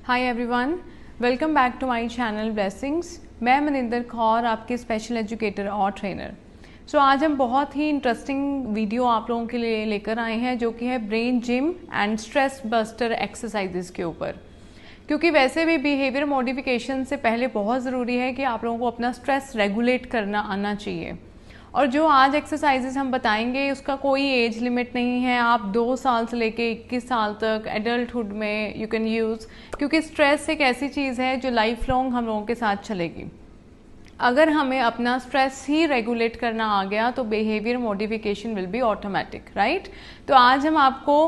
Hi everyone, welcome back to my channel blessings. मैं मनिंदर कौर, आपके special educator और trainer. So आज हम बहुत ही इंटरेस्टिंग वीडियो आप लोगों के लिए लेकर आए हैं, जो कि है brain gym and stress buster exercises के ऊपर। क्योंकि वैसे भी बिहेवियर मॉडिफिकेशन से पहले बहुत ज़रूरी है कि आप लोगों को अपना स्ट्रेस रेगुलेट करना आना चाहिए। और जो आज एक्सरसाइजेस हम बताएंगे उसका कोई एज लिमिट नहीं है। आप 2 साल से लेके 21 साल तक एडल्टहुड में यू कैन यूज़, क्योंकि स्ट्रेस एक ऐसी चीज़ है जो लाइफ लॉन्ग हम लोगों के साथ चलेगी। अगर हमें अपना स्ट्रेस ही रेगुलेट करना आ गया तो behaviour modification will be automatic, right. तो आज हम आपको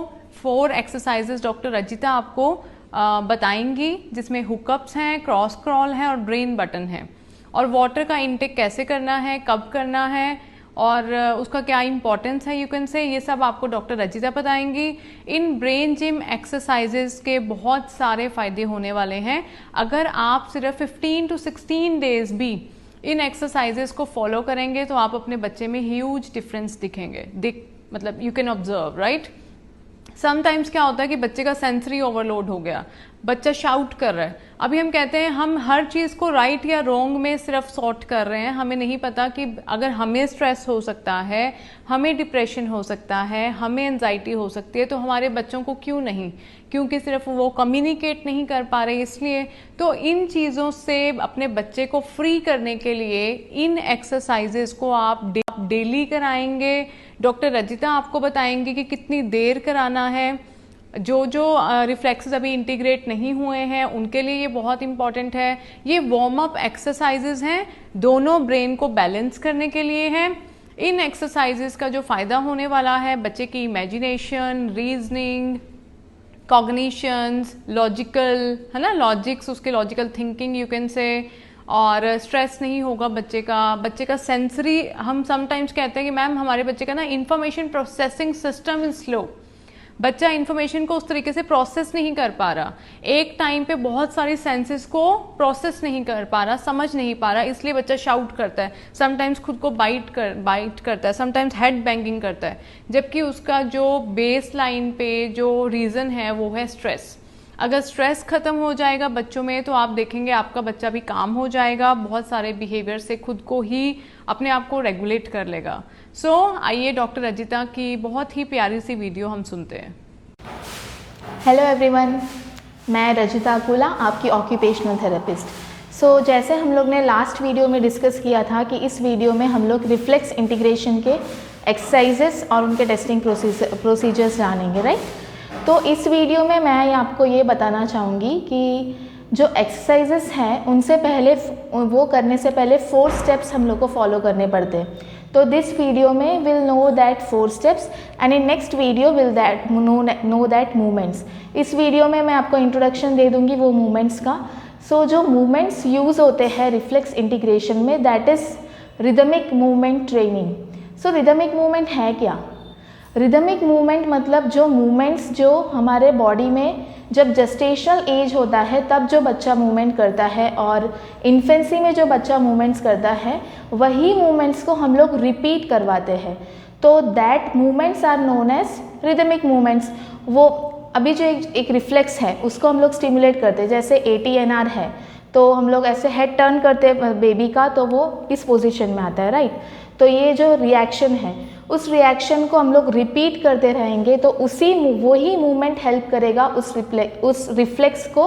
4 एक्सरसाइजेस डॉक्टर रजिता आपको बताएंगी, जिसमें हुकअप्स हैं, क्रॉस क्रॉल है और ब्रेन बटन है। और वाटर का इंटेक कैसे करना है, कब करना है और उसका क्या इंपॉर्टेंस है, यू कैन से, ये सब आपको डॉक्टर रजिता बताएंगी। इन ब्रेन जिम एक्सरसाइजेस के बहुत सारे फायदे होने वाले हैं। अगर आप सिर्फ 15 to 16 डेज भी इन एक्सरसाइजेस को फॉलो करेंगे तो आप अपने बच्चे में ह्यूज डिफरेंस दिखेंगे। मतलब you can observe, right. Sometimes क्या होता है कि बच्चे का सेंसरी ओवरलोड हो गया, बच्चा शाउट कर रहा है। अभी हम कहते हैं हम हर चीज़ को राइट या रॉन्ग में सिर्फ सॉर्ट कर रहे हैं। हमें नहीं पता कि अगर हमें स्ट्रेस हो सकता है, हमें डिप्रेशन हो सकता है, हमें एंजाइटी हो सकती है, तो हमारे बच्चों को क्यों नहीं? क्योंकि सिर्फ वो कम्युनिकेट नहीं कर पा रहे इसलिए। तो इन चीज़ों से अपने बच्चे को फ्री करने के लिए इन एक्सरसाइजेस को आप डेली कराएंगे। डॉक्टर रजिता आपको बताएंगे कि कितनी देर कराना है। जो रिफ्लेक्सेस अभी इंटीग्रेट नहीं हुए हैं उनके लिए ये बहुत इंपॉर्टेंट है। ये वार्म अप एक्सरसाइजेस हैं, दोनों ब्रेन को बैलेंस करने के लिए हैं। इन एक्सरसाइजेस का जो फ़ायदा होने वाला है, बच्चे की इमेजिनेशन, रीजनिंग, कॉग्निशंस, लॉजिकल, है ना, लॉजिक्स, उसके logical thinking you can say, और स्ट्रेस नहीं होगा बच्चे का सेंसरी। हम समटाइम्स कहते हैं कि मैम हमारे बच्चे का ना information processing system is slow. बच्चा इन्फॉर्मेशन को उस तरीके से प्रोसेस नहीं कर पा रहा, एक टाइम पे बहुत सारी सेंसेस को प्रोसेस नहीं कर पा रहा, समझ नहीं पा रहा, इसलिए बच्चा शाउट करता है, समटाइम्स खुद को बाइट करता है, समटाइम्स हेड बैंगिंग करता है। जबकि उसका जो बेस लाइन पे जो रीज़न है वो है स्ट्रेस। अगर स्ट्रेस खत्म हो जाएगा बच्चों में तो आप देखेंगे आपका बच्चा भी काम हो जाएगा, बहुत सारे बिहेवियर से खुद को ही अपने आप को रेगुलेट कर लेगा। सो आइए डॉक्टर रजिता की बहुत ही प्यारी सी वीडियो हम सुनते हैं। हेलो एवरीवन, मैं रजिता अकुला, आपकी ऑक्यूपेशनल थेरेपिस्ट। सो जैसे हम लोग ने लास्ट वीडियो में डिस्कस किया था कि इस वीडियो में हम लोग रिफ्लेक्स इंटीग्रेशन के एक्सरसाइजेस और उनके टेस्टिंग प्रोसीजर्स जानेंगे, राइट। तो इस वीडियो में मैं आपको ये बताना चाहूँगी कि जो एक्सरसाइजेस हैं उनसे पहले, वो करने से पहले 4 स्टेप्स हम लोग को फॉलो करने पड़ते हैं। तो दिस वीडियो में will know that 4 steps and in next video will know that movements. इस वीडियो में मैं आपको इंट्रोडक्शन दे दूँगी वो मूवमेंट्स का। सो जो मूवमेंट्स यूज़ होते हैं रिफ्लेक्स इंटीग्रेशन में, that is rhythmic movement training. So rhythmic movement है क्या? रिदमिक मूवमेंट मतलब जो मूवमेंट्स जो हमारे बॉडी में जब जेस्टेशनल एज होता है तब जो बच्चा मूवमेंट करता है और इन्फेंसी में जो बच्चा मूवमेंट्स करता है, वही मूवमेंट्स को हम लोग रिपीट करवाते हैं। तो that movements are known as rhythmic movements. वो अभी जो एक रिफ्लेक्स है उसको हम लोग स्टिमुलेट करते हैं, जैसे ATNR है तो हम लोग ऐसे हेड टर्न करते हैं बेबी का तो वो इस पोजीशन में आता है, राइट। तो ये जो रिएक्शन है उस रिएक्शन को हम लोग रिपीट करते रहेंगे तो वही मूवमेंट हेल्प करेगा उस रिफ्लेक्स को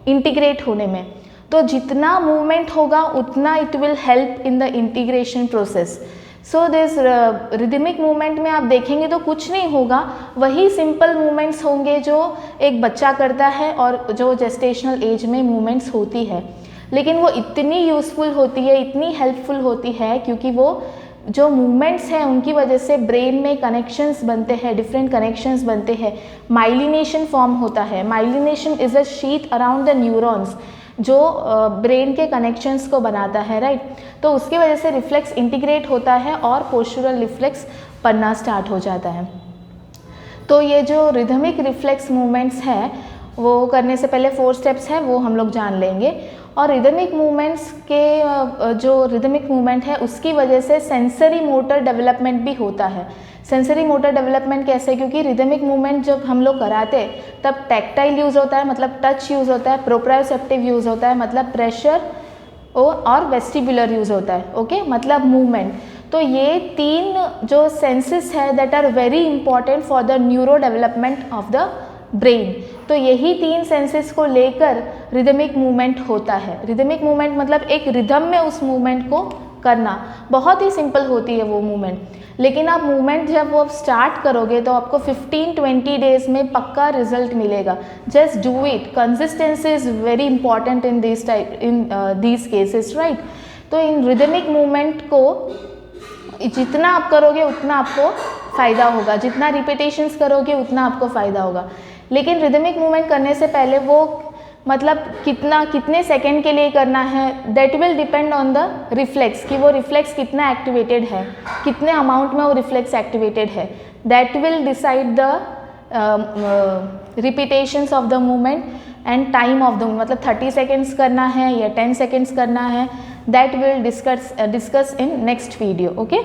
इंटीग्रेट होने में। तो जितना मूवमेंट होगा उतना it will help in the integration process. So this rhythmic movement में आप देखेंगे तो कुछ नहीं होगा, वही सिंपल मूवमेंट्स होंगे जो एक बच्चा करता है और जो जेस्टेशनल एज में मूवमेंट्स होती है, लेकिन वो इतनी यूज़फुल होती है, इतनी हेल्पफुल होती है, क्योंकि वो जो मूवमेंट्स हैं उनकी वजह से ब्रेन में कनेक्शंस बनते हैं, डिफरेंट कनेक्शंस बनते हैं, माइलिनेशन फॉर्म होता है। Myelination is a sheath around the neurons जो ब्रेन के कनेक्शंस को बनाता है, राइट। तो उसकी वजह से रिफ्लेक्स इंटीग्रेट होता है और पोस्चरल रिफ्लेक्स बनना स्टार्ट हो जाता है। तो ये जो रिदमिक रिफ्लेक्स मूवमेंट्स हैं वो करने से पहले 4 स्टेप्स हैं, वो हम लोग जान लेंगे। और रिदमिक मूवमेंट्स के जो रिदमिक मूवमेंट है उसकी वजह से सेंसरी मोटर डेवलपमेंट भी होता है। सेंसरी मोटर डेवलपमेंट कैसे, क्योंकि रिदमिक मूवमेंट जब हम लोग कराते हैं तब टैक्टाइल यूज़ होता है, मतलब टच यूज़ होता है, प्रोप्रायोसेप्टिव यूज़ होता है, मतलब प्रेशर, और वेस्टिबुलर यूज़ होता है, ओके, मतलब मूवमेंट। तो ये 3 जो सेंसेस है that are very important for the neuro development of the brain. तो यही 3 सेंसेस को लेकर रिदमिक मूवमेंट होता है। रिदमिक मूवमेंट मतलब एक रिदम में उस मूवमेंट को करना, बहुत ही सिंपल होती है वो मूवमेंट, लेकिन आप मूवमेंट जब वो स्टार्ट करोगे तो आपको 15-20 डेज में पक्का रिजल्ट मिलेगा। Just do it, consistency is very important in these cases, right. तो इन रिदमिक मूवमेंट को जितना आप करोगे उतना आपको फ़ायदा होगा, जितना रिपीटेशंस करोगे उतना आपको फ़ायदा होगा। लेकिन रिदमिक मूवमेंट करने से पहले वो मतलब कितने सेकंड के लिए करना है, that will depend on the reflex, कि वो रिफ्लेक्स कितना एक्टिवेटेड है, कितने अमाउंट में वो रिफ्लेक्स एक्टिवेटेड है, that will decide the repetitions of the movement and time of the, मतलब 30 सेकेंड्स करना है या 10 सेकेंड्स करना है, that will discuss in next video, okay.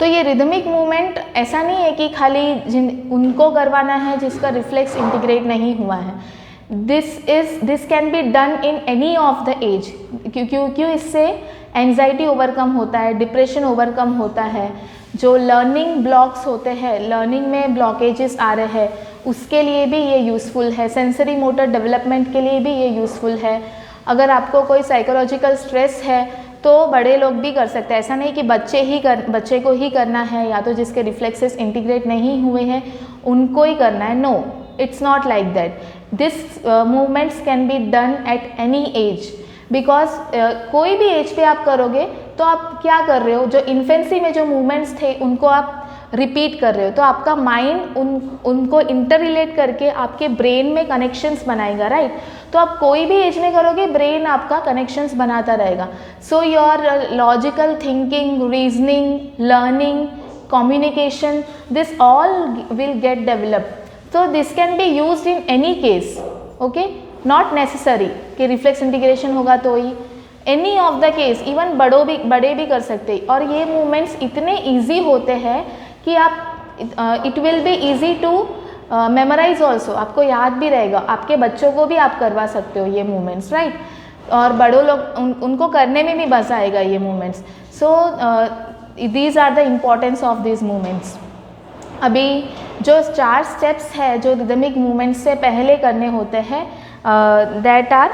तो ये रिदमिक मूवमेंट ऐसा नहीं है कि खाली उनको करवाना है जिसका रिफ्लेक्स इंटीग्रेट नहीं हुआ है। This can be done in any of the age, क्योंकि इससे एंजाइटी ओवरकम होता है, डिप्रेशन ओवरकम होता है, जो लर्निंग ब्लॉक्स होते हैं, लर्निंग में ब्लॉकेजेस आ रहे हैं, उसके लिए भी ये यूज़फुल है, सेंसरी मोटर डेवलपमेंट के लिए भी ये यूज़फुल है। अगर आपको कोई साइकोलॉजिकल स्ट्रेस है तो बड़े लोग भी कर सकते हैं, ऐसा नहीं कि बच्चे को ही करना है या तो जिसके रिफ्लेक्सेस इंटीग्रेट नहीं हुए हैं उनको ही करना है, no, it's not like that. This movements can be done at any age, because कोई भी एज पे आप करोगे तो आप क्या कर रहे हो, जो इन्फेंसी में जो मूवमेंट्स थे उनको आप रिपीट कर रहे हो, तो आपका माइंड उनको इंटर रिलेट करके आपके ब्रेन में कनेक्शंस बनाएगा, राइट। तो आप कोई भी एज में करोगे ब्रेन आपका कनेक्शंस बनाता रहेगा। So your logical thinking, reasoning, learning, communication, this all will get developed. So this can be used in any case, okay, not necessary कि रिफ्लेक्स इंटीग्रेशन होगा तो ही, any of the case, even बड़े भी कर सकते हैं। और ये मूवमेंट्स इतने easy होते हैं कि आप it will be easy to memorize also, आपको याद भी रहेगा, आपके बच्चों को भी आप करवा सकते हो ये मूवमेंट्स, राइट। और बड़ों लोग उनको करने में भी मज़ा आएगा ये movements. So these are the importance of these movements। अभी जो 4 स्टेप्स है जो रिदमिक मूवमेंट से पहले करने होते हैं, दैट आर,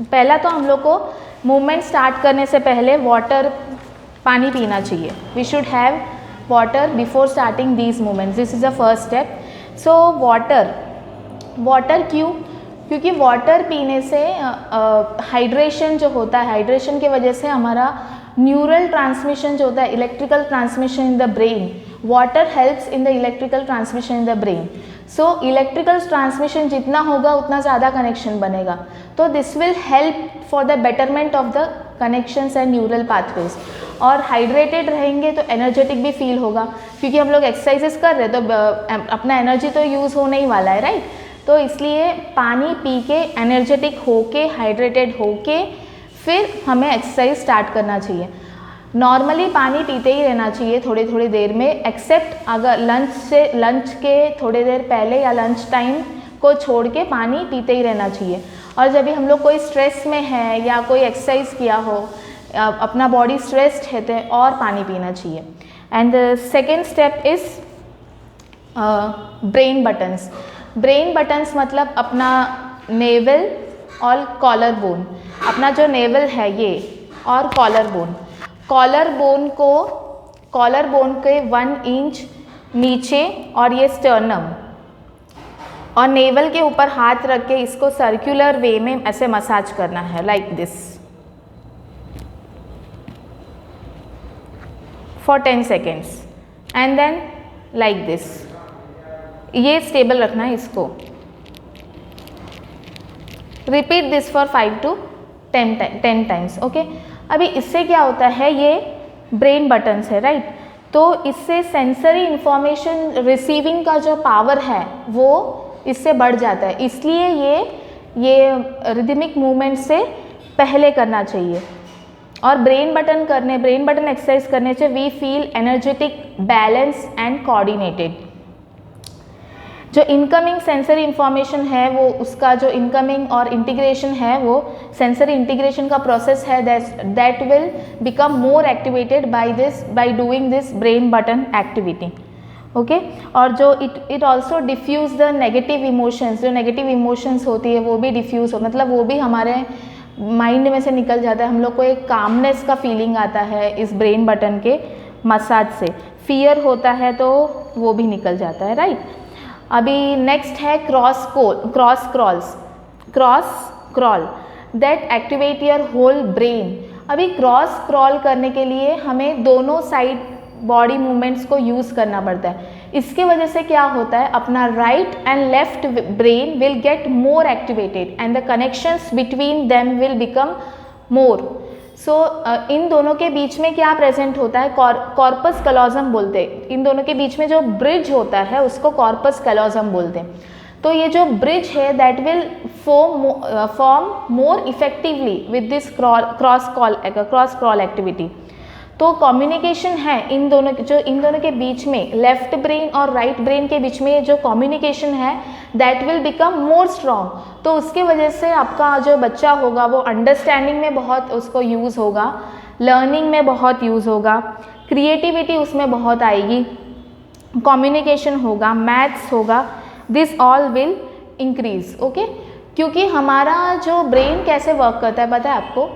पहला तो हम लोग को मूवमेंट स्टार्ट करने से पहले पानी पीना चाहिए। We should have water before starting these movements, this is the first step. So water क्यों? क्योंकि वाटर पीने से हाइड्रेशन जो होता है, हाइड्रेशन की वजह से हमारा न्यूरल ट्रांसमिशन जो होता है, electrical transmission in the brain, water helps in the electrical transmission in the brain. So electrical transmission जितना होगा उतना ज़्यादा कनेक्शन बनेगा, तो this will help for the betterment of the connections and neural pathways. और हाइड्रेटेड रहेंगे तो energetic भी फील होगा, क्योंकि हम लोग एक्सरसाइजेस कर रहे हैं तो अपना एनर्जी तो यूज़ होने ही वाला है, राइट। तो इसलिए पानी पी के एनर्जेटिक होके, हाइड्रेटेड होके फिर हमें एक्सरसाइज स्टार्ट करना चाहिए। नॉर्मली पानी पीते ही रहना चाहिए थोड़ी थोड़ी देर में, एक्सेप्ट अगर लंच के थोड़ी देर पहले या लंच टाइम को छोड़ के पानी पीते ही रहना चाहिए। और जब भी हम लोग कोई स्ट्रेस में है या कोई एक्सरसाइज किया हो, अपना बॉडी स्ट्रेस्ड है तो और पानी पीना चाहिए। And the second step is brain buttons. Brain buttons मतलब अपना नेवल और कॉलर बोन, अपना जो नेवल है ये और कॉलर बोन के 1 इंच नीचे और ये स्टर्नम, और नेवल के ऊपर हाथ रख के इसको सर्कुलर वे में ऐसे मसाज करना है, like this for 10 seconds and then like this. ये स्टेबल रखना है इसको। Repeat this for 5 to 10 times, okay. अभी इससे क्या होता है, ये ब्रेन बटन्स है, राइट। तो इससे सेंसरी इंफॉर्मेशन रिसीविंग का जो पावर है वो इससे बढ़ जाता है, इसलिए ये रिदमिक मूवमेंट से पहले करना चाहिए। और ब्रेन बटन एक्सरसाइज करने से we feel energetic, balance and coordinated. जो इनकमिंग सेंसरी इंफॉर्मेशन है वो उसका जो इनकमिंग और इंटीग्रेशन है वो सेंसरी इंटीग्रेशन का प्रोसेस है that will become more activated by doing this brain button activity. Okay, और जो it also diffuse the negative emotions, जो नेगेटिव इमोशंस होती है वो भी डिफ्यूज हो, मतलब वो भी हमारे माइंड में से निकल जाता है। हम लोग को एक कामनेस का फीलिंग आता है इस ब्रेन बटन के मसाज से। फियर होता है तो वो भी निकल जाता है, राइट। अभी नेक्स्ट है cross crawl that activate your whole brain. अभी क्रॉस क्रॉल करने के लिए हमें दोनों साइड बॉडी मूवमेंट्स को यूज़ करना पड़ता है। इसके वजह से क्या होता है, अपना right and left brain will get more activated and the connections between them will become more. So इन दोनों के बीच में क्या प्रेजेंट होता है, कॉर्पस कैलोजम बोलते हैं। इन दोनों के बीच में जो ब्रिज होता है उसको कॉर्पस कैलोजम बोलते हैं। तो ये जो ब्रिज है that will form more effectively with this cross crawl activity. तो कम्युनिकेशन है इन दोनों के बीच में, लेफ्ट ब्रेन और राइट ब्रेन के बीच में जो कम्युनिकेशन है that will become more strong. तो उसके वजह से आपका जो बच्चा होगा वो अंडरस्टैंडिंग में बहुत उसको यूज़ होगा, लर्निंग में बहुत यूज़ होगा, क्रिएटिविटी उसमें बहुत आएगी, कम्युनिकेशन होगा, मैथ्स होगा, this all will increase. Okay, क्योंकि हमारा जो ब्रेन कैसे वर्क करता है पता है आपको,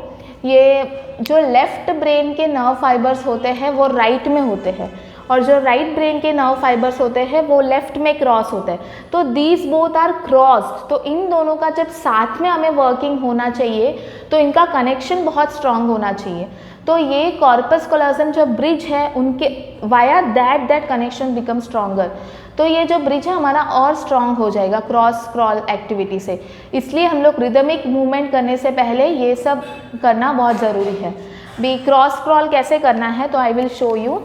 ये जो लेफ्ट ब्रेन के नर्व फाइबर्स होते हैं वो राइट में होते हैं और जो राइट ब्रेन के नर्व फाइबर्स होते हैं वो लेफ्ट में क्रॉस होते हैं। तो दीज बोथ आर क्रॉस्ड। तो इन दोनों का जब साथ में हमें वर्किंग होना चाहिए तो इनका कनेक्शन बहुत स्ट्रांग होना चाहिए। तो ये कॉर्पस कैलोजम जो ब्रिज है उनके via that connection become stronger. तो ये जो ब्रिज है हमारा और स्ट्रांग हो जाएगा क्रॉस क्रॉल एक्टिविटी से। इसलिए हम लोग रिदमिक मूवमेंट करने से पहले ये सब करना बहुत ज़रूरी है। भी क्रॉस क्रॉल कैसे करना है तो I will show you.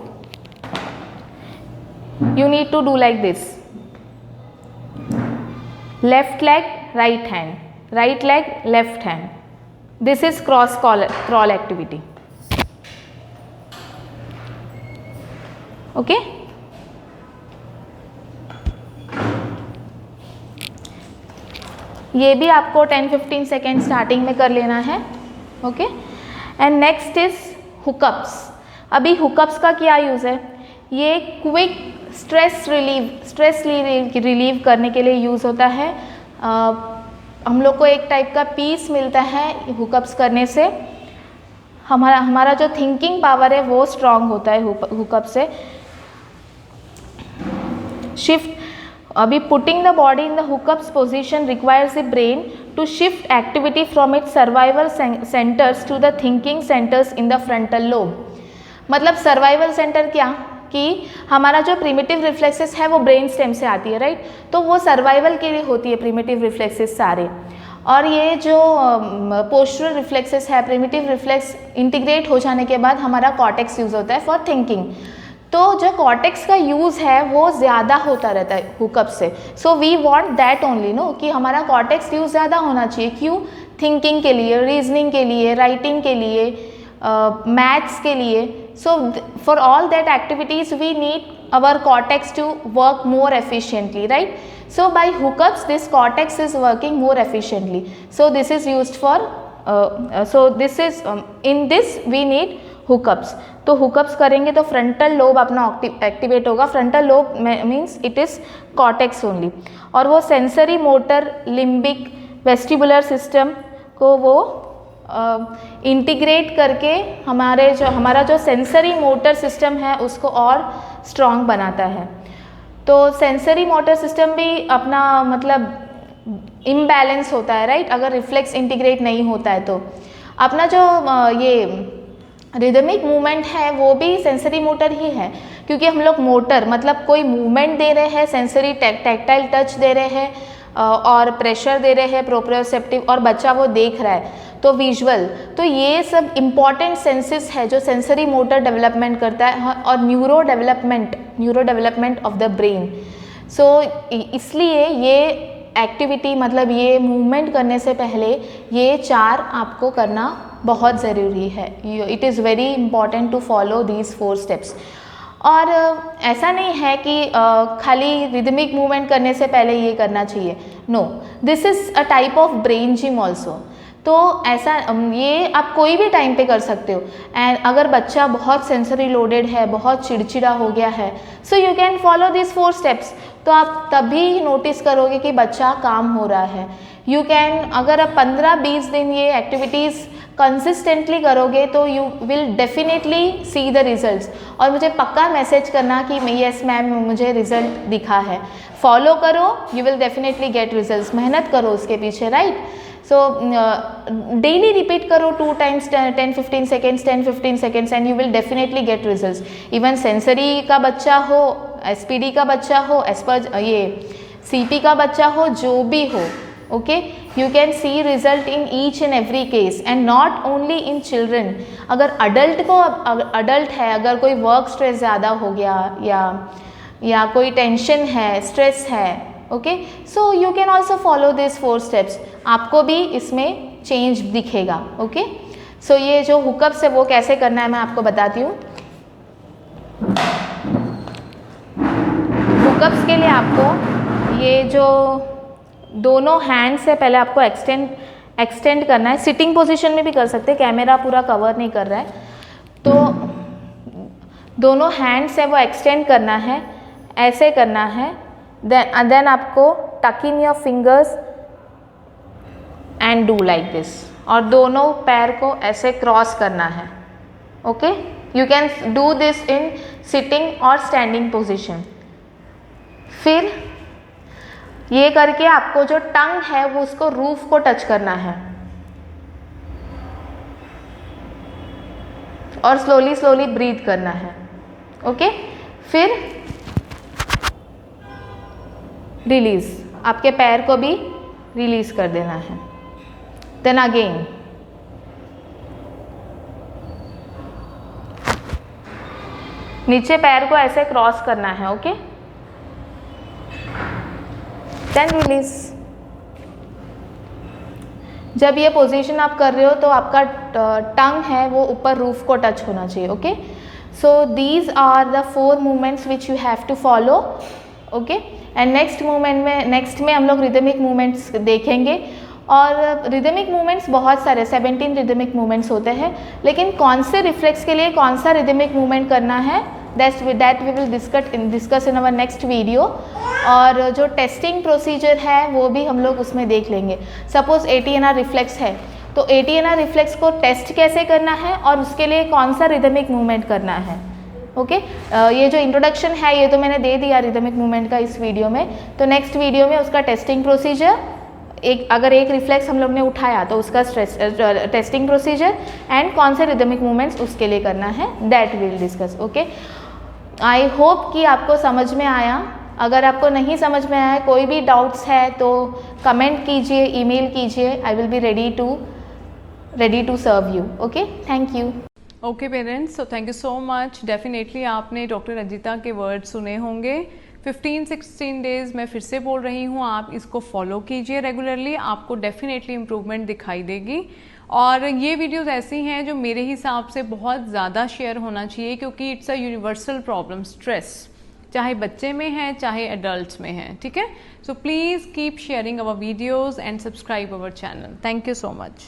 You need to do like this, left leg right hand, right leg left hand. This is cross crawl activity. Okay, ये भी आपको 10-15 सेकेंड स्टार्टिंग में कर लेना है। Okay, and next is hookups. अभी hookups का क्या यूज़ है, ये क्विक स्ट्रेस रिलीव करने के लिए यूज़ होता है। हम लोग को एक टाइप का पीस मिलता है हुकअप्स करने से। हमारा जो थिंकिंग पावर है वो स्ट्रांग होता है हुकअप से। शिफ्ट, अभी putting the body in the hookups position requires the brain to shift activity from its survival centres to the thinking centres in the frontal lobe. मतलब सर्वाइवल सेंटर क्या कि हमारा जो प्रिमिटिव रिफ्लेक्सेस है वो brain stem से आती है, राइट। तो वो सर्वाइवल के लिए होती है प्रिमिटिव रिफ्लेक्सेस सारे। और ये जो पोस्चरल रिफ्लेक्सेस है, प्रिमिटिव रिफ्लेक्स इंटीग्रेट हो जाने के बाद हमारा कॉर्टेक्स यूज़ होता है फॉर थिंकिंग। तो जो कॉर्टेक्स का यूज़ है वो ज़्यादा होता रहता है हुकअप से। So we want that only no कि हमारा कॉर्टेक्स यूज़ ज़्यादा होना चाहिए। क्यों? थिंकिंग के लिए, रीजनिंग के लिए, राइटिंग के लिए, मैथ्स के लिए। So for all that activities we need our cortex to work more efficiently, right? So by hookups this cortex is working more efficiently. So this is used for in this we need hookups. तो hookups करेंगे तो frontal lobe अपना activate होगा। frontal lobe means it is cortex only। और वो sensory motor limbic vestibular system को वो integrate करके हमारा जो सेंसरी मोटर सिस्टम है उसको और स्ट्रॉन्ग बनाता है। तो सेंसरी मोटर सिस्टम भी अपना मतलब इम्बैलेंस होता है, राइट। अगर रिफ्लेक्स इंटीग्रेट नहीं होता है तो अपना जो ये रिदमिक मूवमेंट है वो भी सेंसरी मोटर ही है। क्योंकि हम लोग मोटर मतलब कोई मूवमेंट दे रहे हैं, सेंसरी टैक्टाइल टच दे रहे हैं और प्रेशर दे रहे हैं प्रोप्रियोसेप्टिव, और बच्चा वो देख रहा है तो विजुअल। तो ये सब इम्पॉर्टेंट सेंसेस है जो सेंसरी मोटर डेवलपमेंट करता है और neuro development of the brain. So इसलिए ये एक्टिविटी मतलब ये मूवमेंट करने से पहले ये 4 आपको करना बहुत ज़रूरी है। It is very important to follow these 4 steps. और ऐसा नहीं है कि खाली रिदमिक मूवमेंट करने से पहले ये करना चाहिए, no, this is a type of brain gym also. तो ऐसा ये आप कोई भी टाइम पे कर सकते हो। एंड अगर बच्चा बहुत सेंसरी लोडेड है, बहुत चिड़चिड़ा हो गया है, so you can follow this 4 steps. तो आप तभी नोटिस करोगे कि बच्चा काम हो रहा है। यू कैन, अगर आप 15-20 दिन ये एक्टिविटीज़ कंसिस्टेंटली करोगे तो you will definitely see the results. और मुझे पक्का मैसेज करना कि यस मैम मुझे रिजल्ट दिखा है। फॉलो करो, you will definitely get results. मेहनत करो उसके पीछे, राइट। सो डेली रिपीट करो 2 times 10-15 seconds 10-15 seconds and you will definitely get results. Even sensory का बच्चा हो, SPD का बच्चा हो, ये CP का बच्चा हो, जो भी हो, okay, you can see result in each and every case and not only in children. अगर अडल्ट है, अगर कोई वर्क स्ट्रेस ज़्यादा हो गया या कोई टेंशन है, स्ट्रेस है, okay, so you can also follow this 4 steps. आपको भी इसमें चेंज दिखेगा, ओके। सो ये जो हुकअप्स है वो कैसे करना है मैं आपको बताती हूँ। हुकअप्स के लिए आपको ये जो दोनों हैंड से पहले आपको एक्सटेंड करना है। सिटिंग पोजीशन में भी कर सकते हैं, कैमरा पूरा कवर नहीं कर रहा है, तो दोनों हैंड से वो एक्सटेंड करना है, ऐसे करना है। देन आपको टक in your fingers and do like this, और दोनों पैर को ऐसे क्रॉस करना है, okay. You can do this in sitting और स्टैंडिंग पोजीशन। फिर ये करके आपको जो टंग है वो उसको रूफ को टच करना है और स्लोली ब्रीथ करना है, ओके। फिर रिलीज, आपके पैर को भी रिलीज कर देना है। देन अगेन नीचे पैर को ऐसे क्रॉस करना है, ओके। Then release. जब ये पोजीशन आप कर रहे हो तो आपका टंग है वो ऊपर रूफ को टच होना चाहिए, okay. So these are the 4 movements which you have to follow, okay. And next में हम लोग रिदमिक मूवमेंट्स देखेंगे। और रिदमिक मूवमेंट्स बहुत सारे 17 रिदमिक मूवमेंट्स होते हैं, लेकिन कौन से रिफ्लेक्स के लिए कौन सा रिदमिक मूवमेंट करना है that we will discuss in our next video. और जो टेस्टिंग प्रोसीजर है वो भी हम लोग उसमें देख लेंगे। सपोज ATNR रिफ्लेक्स है तो ATNR रिफ्लेक्स को टेस्ट कैसे करना है और उसके लिए कौन सा रिदमिक मूवमेंट करना है, ओके। ये जो इंट्रोडक्शन है ये तो मैंने दे दिया रिदमिक मूवमेंट का इस वीडियो में। तो नेक्स्ट वीडियो में उसका टेस्टिंग प्रोसीजर, अगर एक रिफ्लेक्स हम लोग ने उठाया तो उसका टेस्टिंग प्रोसीजर एंड कौन से रिदमिक मूवमेंट्स उसके लिए करना है, that will discuss, okay. I hope कि आपको समझ में आया। अगर आपको नहीं समझ में आया, कोई भी डाउट्स है तो कमेंट कीजिए, ईमेल कीजिए, I will be ready to serve you, okay. Thank you. Okay parents, so thank you so much. Definitely आपने डॉक्टर रजिता के वर्ड सुने होंगे। 15-16 डेज मैं फिर से बोल रही हूँ, आप इसको फॉलो कीजिए रेगुलरली, आपको डेफिनेटली इम्प्रूवमेंट दिखाई देगी। और ये वीडियोस ऐसी हैं जो मेरे हिसाब से बहुत ज़्यादा शेयर होना चाहिए, क्योंकि it's a universal problem, stress, चाहे बच्चे में है चाहे एडल्ट्स में है, ठीक है। So please keep sharing our videos and subscribe our channel. Thank you so much.